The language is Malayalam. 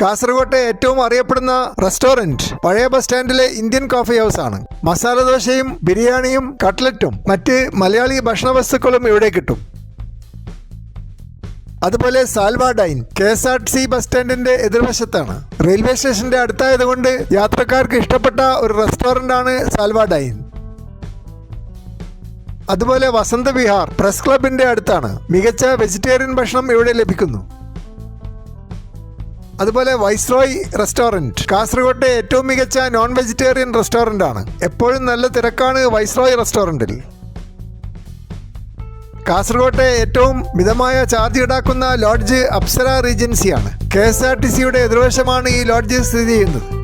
കാസർഗോട്ടെ ഏറ്റവും അറിയപ്പെടുന്ന റെസ്റ്റോറന്റ് പഴയ ബസ് സ്റ്റാൻഡിലെ ഇന്ത്യൻ കോഫി ഹൗസ് ആണ്. മസാല ദോശയും ബിരിയാണിയും കട്ട്ലറ്റും മറ്റ് മലയാളി ഭക്ഷണ വസ്തുക്കളും ഇവിടെ കിട്ടും. അതുപോലെ സാൽവ ഡൈൻ KSRTC ബസ് സ്റ്റാൻഡിന്റെ എതിർവശത്താണ്. റെയിൽവേ സ്റ്റേഷന്റെ അടുത്തായതുകൊണ്ട് യാത്രക്കാർക്ക് ഇഷ്ടപ്പെട്ട ഒരു റെസ്റ്റോറന്റ് ആണ് സാൽവ ഡൈൻ. അതുപോലെ വസന്ത വിഹാർ പ്രസ് ക്ലബിന്റെ അടുത്താണ്. മികച്ച വെജിറ്റേറിയൻ ഭക്ഷണം ഇവിടെ ലഭിക്കുന്നു. അതുപോലെ വൈസ്രോയ് റെസ്റ്റോറൻറ്റ് കാസർഗോട്ടെ ഏറ്റവും മികച്ച നോൺ വെജിറ്റേറിയൻ റെസ്റ്റോറൻ്റ് ആണ്. എപ്പോഴും നല്ല തിരക്കാണ് വൈസ്രോയ് റെസ്റ്റോറൻറ്റിൽ. കാസർഗോട്ടെ ഏറ്റവും മിതമായ ചാർജ് ഈടാക്കുന്ന ലോഡ്ജ് അപ്സര റീജൻസിയാണ്. KSRTCയുടെ എതിർവശമാണ് ഈ ലോഡ്ജ് സ്ഥിതി ചെയ്യുന്നത്.